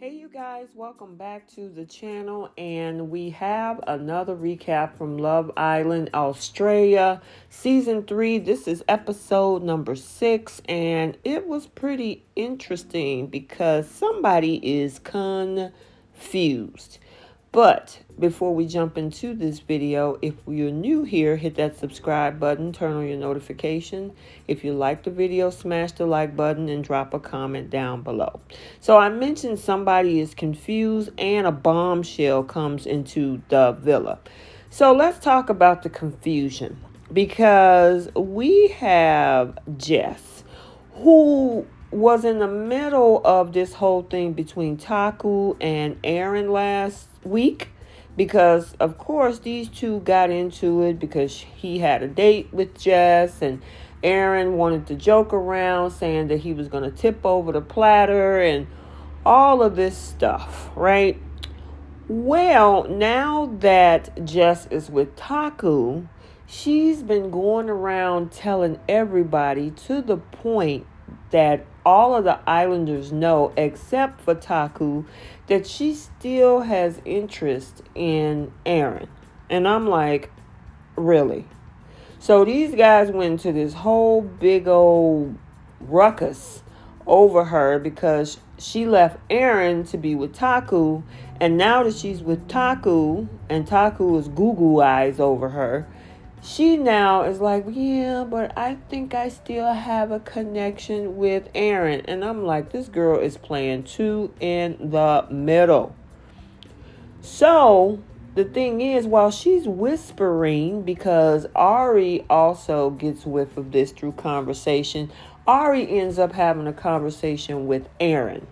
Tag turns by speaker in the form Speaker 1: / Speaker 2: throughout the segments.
Speaker 1: Hey you guys, welcome back to the channel, and we have another recap from Love Island Australia season 3. This is episode number 6, and it was pretty interesting because somebody is confused. But before we jump into this video, if you're new here, hit that subscribe button, turn on your notification. If you like the video, smash the like button and drop a comment down below. So I mentioned somebody is confused and a bombshell comes into the villa. So let's talk about the confusion, because we have Jess, who was in the middle of this whole thing between Taku and Aaron last week, because of course these two got into it because he had a date with Jess, and Aaron wanted to joke around saying that he was going to tip over the platter and all of this stuff, right? Well, now that Jess is with Taku, she's been going around telling everybody, to the point that all of the islanders know, except for Taku, that she still has interest in Aaron. And I'm like, really? So these guys went to this whole big old ruckus over her because she left Aaron to be with Taku, and now that she's with Taku and Taku is goo eyes over her, she now is like, yeah, but I think I still have a connection with Aaron. And I'm like, this girl is playing two in the middle. So the thing is, while she's whispering, because Ari also gets whiff of this through conversation, Ari ends up having a conversation with Aaron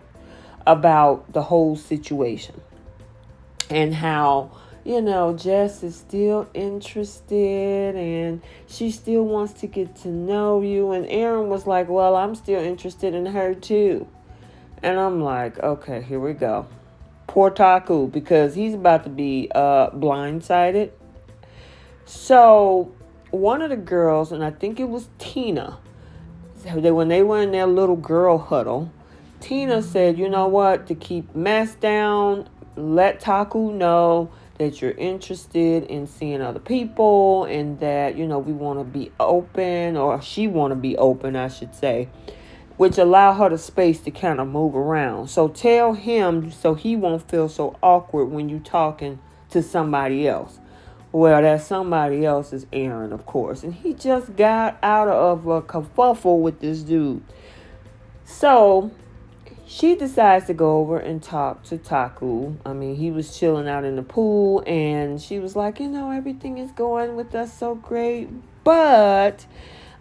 Speaker 1: about the whole situation and how, Jess is still interested and she still wants to get to know you. And Aaron was like, well, I'm still interested in her too. And I'm like, okay, here we go. Poor Taku, because he's about to be blindsided. So one of the girls, and I think it was Tina, when they were in their little girl huddle, Tina said, you know what, to keep mess down, let Taku know that you're interested in seeing other people, and that, we want to be open, or she want to be open, I should say, which allow her the space to kind of move around. So tell him so he won't feel so awkward when you talking to somebody else. Well, that somebody else is Aaron, of course. And he just got out of a kerfuffle with this dude. So she decides to go over and talk to Taku. I mean, he was chilling out in the pool, and she was like, everything is going with us so great. But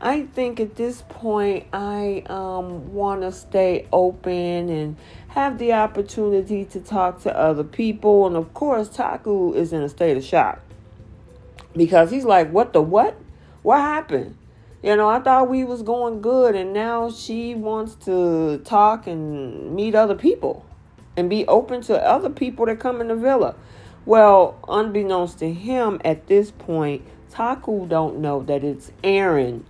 Speaker 1: I think at this point, I want to stay open and have the opportunity to talk to other people. And of course, Taku is in a state of shock, because he's like, what the what? What happened? I thought we was going good, and now she wants to talk and meet other people and be open to other people that come in the villa. Well, unbeknownst to him at this point, Taku don't know that it's Aaron,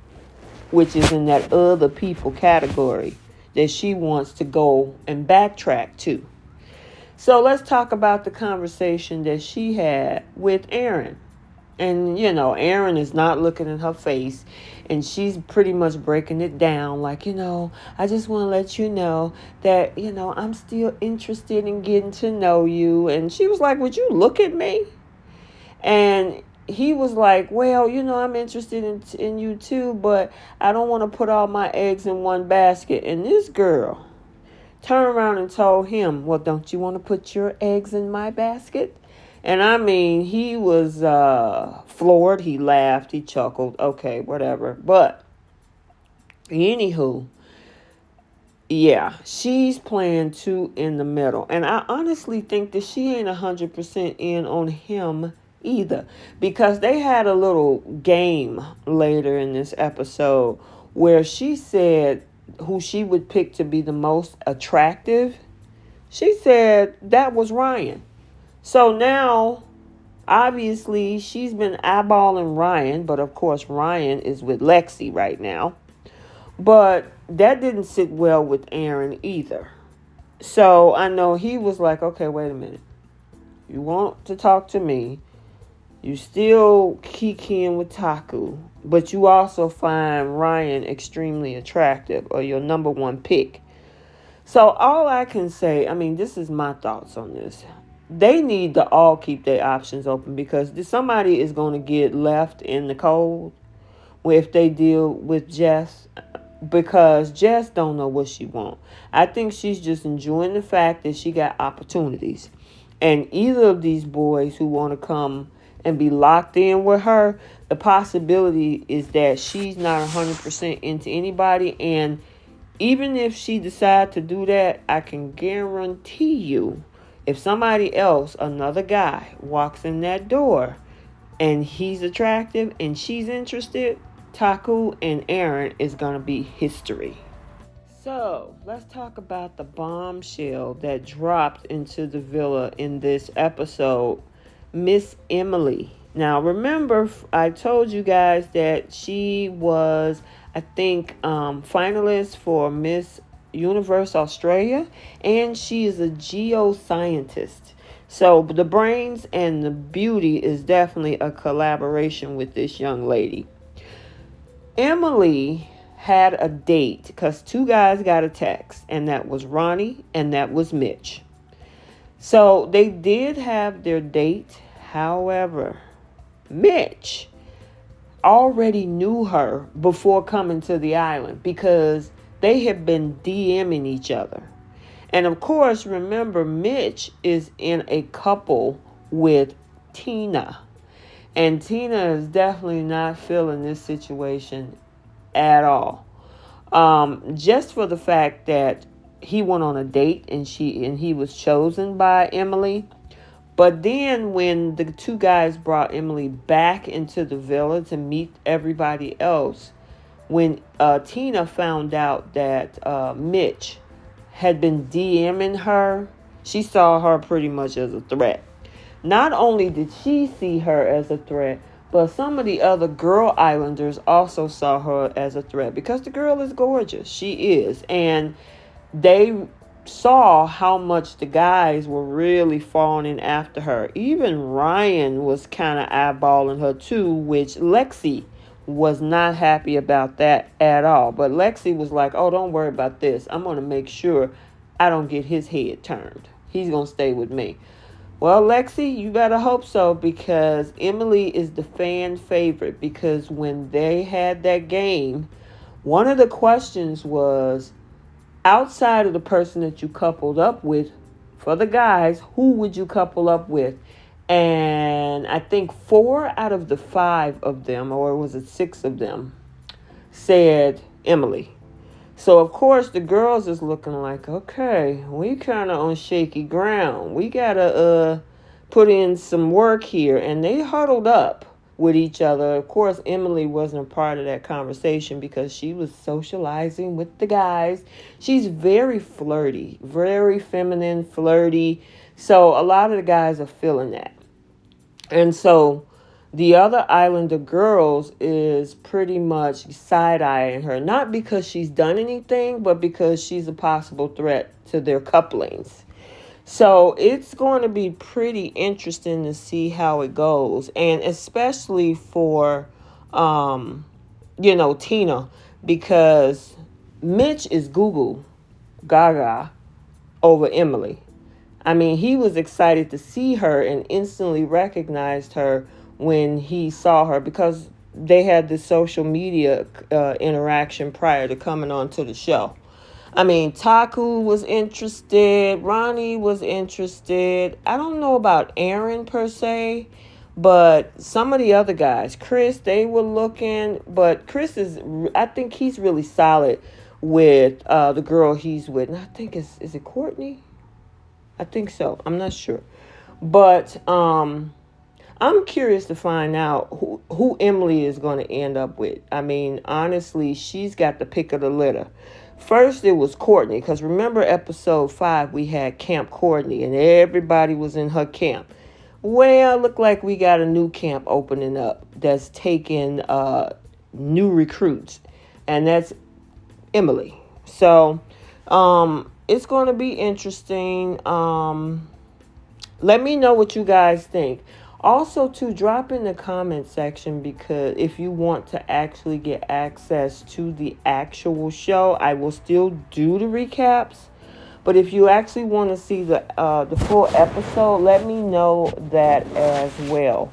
Speaker 1: which is in that other people category, that she wants to go and backtrack to. So let's talk about the conversation that she had with Aaron. And, Aaron is not looking in her face, and she's pretty much breaking it down like, I just want to let you know that, I'm still interested in getting to know you. And she was like, would you look at me? And he was like, well, I'm interested in you too, but I don't want to put all my eggs in one basket. And this girl turned around and told him, well, don't you want to put your eggs in my basket? And I mean, he was floored. He laughed. He chuckled. Okay, whatever. But anywho, yeah, she's playing two in the middle. And I honestly think that she ain't 100% in on him either, because they had a little game later in this episode where she said who she would pick to be the most attractive. She said that was Ryan. So now, obviously, she's been eyeballing Ryan, but of course Ryan is with Lexi right now. But that didn't sit well with Aaron either. So I know he was like, okay, wait a minute. You want to talk to me. You still kikiing with Taku, but you also find Ryan extremely attractive, or your number one pick. So all I can say, I mean, this is my thoughts on this. They need to all keep their options open, because somebody is going to get left in the cold if they deal with Jess, because Jess don't know what she wants. I think she's just enjoying the fact that she got opportunities. And either of these boys who want to come and be locked in with her, the possibility is that she's not 100% into anybody. And even if she decides to do that, I can guarantee you, if somebody else, another guy, walks in that door and he's attractive and she's interested, Taku and Aaron is going to be history. So, let's talk about the bombshell that dropped into the villa in this episode, Miss Emily. Now, remember, I told you guys that she was, I think, finalist for Miss Universe Australia, and she is a geoscientist. So, the brains and the beauty is definitely a collaboration with this young lady. Emily had a date because two guys got a text, and that was Ronnie and that was Mitch. So they did have their date. However, Mitch already knew her before coming to the island because they had been DMing each other. And of course, remember, Mitch is in a couple with Tina. And Tina is definitely not feeling this situation at all. Just for the fact that he went on a date and he was chosen by Emily. But then when the two guys brought Emily back into the villa to meet everybody else, when Tina found out that Mitch had been DMing her, she saw her pretty much as a threat. Not only did she see her as a threat, but some of the other girl islanders also saw her as a threat because the girl is gorgeous. She is. And they saw how much the guys were really falling after her. Even Ryan was kind of eyeballing her too, which Lexi was not happy about that at all. But Lexi was like, oh, don't worry about this. I'm going to make sure I don't get his head turned. He's going to stay with me. Well, Lexi, you better hope so, because Emily is the fan favorite. Because when they had that game, one of the questions was, outside of the person that you coupled up with, for the guys, who would you couple up with? And I think 4 out of the 5 of them, or was it 6 of them, said Emily. So, of course, the girls is looking like, okay, we kind of on shaky ground. We got to put in some work here. And they huddled up with each other. Of course, Emily wasn't a part of that conversation because she was socializing with the guys. She's very flirty, very feminine, flirty. So, a lot of the guys are feeling that. And so the other Islander girls is pretty much side-eyeing her, not because she's done anything, but because she's a possible threat to their couplings. So it's going to be pretty interesting to see how it goes, and especially for, Tina, because Mitch is Google Gaga over Emily. I mean, he was excited to see her and instantly recognized her when he saw her because they had this social media interaction prior to coming on to the show. I mean, Taku was interested. Ronnie was interested. I don't know about Aaron per se, but some of the other guys, Chris, they were looking. But Chris I think he's really solid with the girl he's with. And I think is it Courtney? I think so. I'm not sure. But I'm curious to find out who Emily is going to end up with. I mean, honestly, she's got the pick of the litter. First, it was Courtney, because remember episode 5, we had Camp Courtney, and everybody was in her camp. Well, look like we got a new camp opening up that's taking new recruits, and that's Emily. So, it's going to be interesting. Let me know what you guys think. Also, to drop in the comment section, because if you want to actually get access to the actual show, I will still do the recaps. But if you actually want to see the full episode, let me know that as well.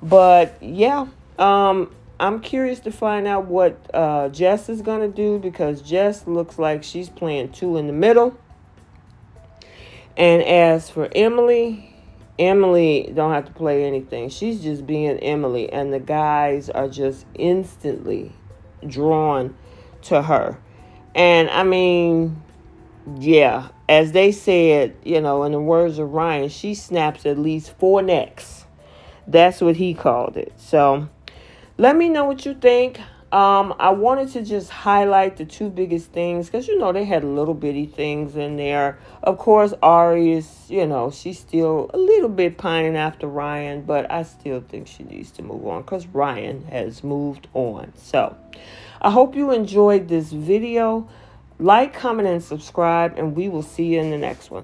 Speaker 1: But yeah, I'm curious to find out what Jess is gonna do, because Jess looks like she's playing two in the middle. And as for Emily don't have to play anything. She's just being Emily, and the guys are just instantly drawn to her. And I mean, yeah, as they said, in the words of Ryan, she snaps at least 4 necks. That's what he called it. So let me know what you think. I wanted to just highlight the 2 biggest things, because, they had little bitty things in there. Of course, Ari is, she's still a little bit pining after Ryan, but I still think she needs to move on, because Ryan has moved on. So I hope you enjoyed this video. Like, comment, and subscribe, and we will see you in the next one.